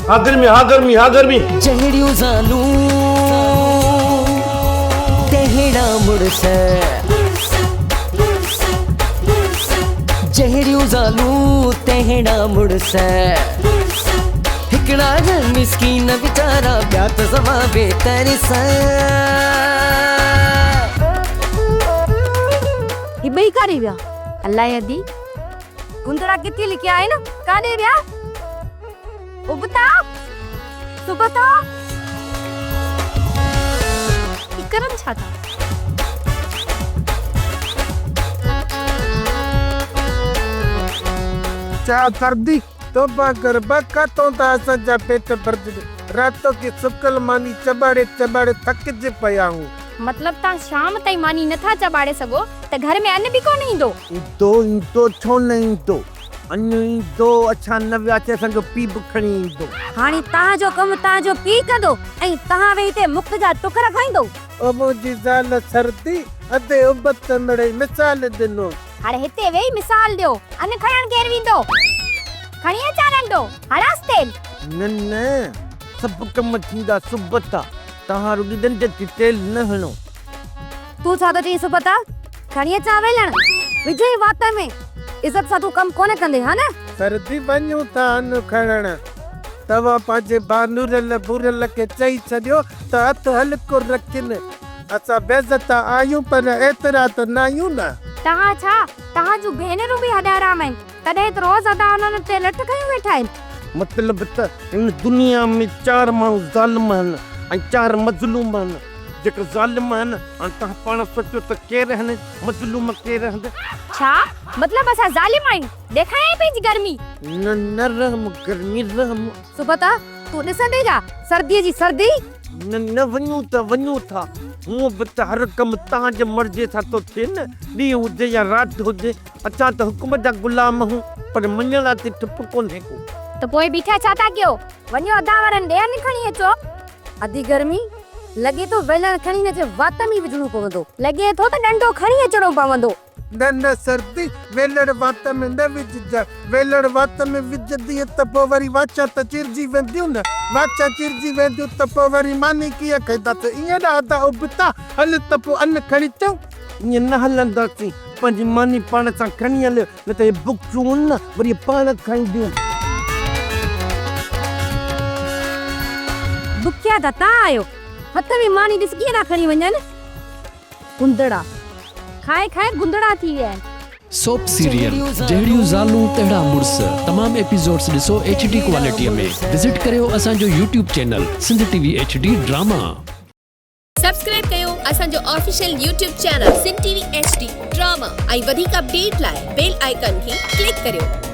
हाँ गर्मी जहड़ियों ज़ालू तेहड़ा मुड़स जहड़ियों ज़ालू तेहड़ा मुड़स हिकड़ा जन मिस्कीन बेचारा ब्यात समा बेतर हिबई कारे व्या अल्लाह यदी गुंदरा किथे लिखे आए ना कारे व्या उबता सुबता इकरम छाता चा सर्दी तो बागर बका तो दासा जा पेट भर रातों की सुकल मानी चबाड़े चबाड़े थक जे पया हूँ मतलब ता शाम ताई मानी नथा चबाड़े सगो त घर में अन्न भी को नहीं दो तो छो नहीं दो अन्य दो अच्छा नव्याचे संग पी बुखणी दो हानी ता जो कम ता जो पी कदो ऐ ता वेते मुक्त जा टुकरा खाइंदो ओ मुजी जाल सर्दी अदे उबत मड़े मिसाल दिनो हारे हिते वेई मिसाल दियो अन्न खणन केर विंदो खणिया चारन दो हरास्ते न सब कम थींदा सुबता तहारो दिदन जे तेल न हणो तू सादो ची सुबता खणिया चावेलन विजय वाता में इज्जत सा तू कम कोने कंदे हा ना सर्दी वञू था अन खणण तवा पांजे बानुरल बुरल के चई छडियो त हथ हल्को रखिन असा बेइज्जत आयूं पर एतरा त नायूं ना तहां छा तहां जो भेनरू भी हडारा में तदे त रोज अदा उनन ते लट कयो वेठा आइन मतलब त इन दुनिया में चार माण्हू ज़ालिम आहिनि ऐं चार मज़लूम आहिनि जेके ज़ालिम आहिनि ऐं तव्हां पाण सोचो त केरु आहिनि मज़लूम केरु आहिनि छा मतलब असा जालिम आइन देखाए पेज गर्मी न रहम गर्मी रहम सुबता तू ॾिसंदे जा सर्दी जी सर्दी न वञू था हूं बि त हर कम तव्हांजे मर्ज़ी सां थो थिए न ॾींहुं हुजे या राति हुजे असां त हुकुम जा गुलाम हूं पर मञण ते ठुप कोन्हे को तो पोइ बीठा छा था कयो वञो अधा वारन ॾेयन खणी अचो अधी गर्मी लगे तो वेलण खणी न जे वात में विझणो पवंदो लगे थो त डंडो खणी अचणो पवंदो न सर्दी वेलण वात में न विझजा वेलण वात में विझदी त पोइ वरी वाचा त चिरजी वेंदियूं न वाचा चिरजी वेंदियूं त पोइ वरी मानी कीअं कंदा त ईअं ॾाढा उबता हल त पोइ अन्न खणी अचूं ईअं न हलंदासीं पंहिंजी मानी पाण सां खणी हल न त बुक्सूं न वरी पाण खाईंदियूं बुकिया त ता आयो हथ में मानी ॾिस कीअं था खणी वञनि गुंदड़ा खाए खाए गुंदड़ा थी विया आहिनि सोप सीरियल जहड़ियूं ज़ालूं तेड़ा मुड़स तमाम एपिसोड्स ॾिसो HD क्वालिटी में विजिट करियो असांजो YouTube channel Sindh TV HD drama subscribe कयो असांजो official YouTube channel Sindh TV HD drama ऐं वधीक अपडेट लाइ बेल आइकन खे क्लिक करियो।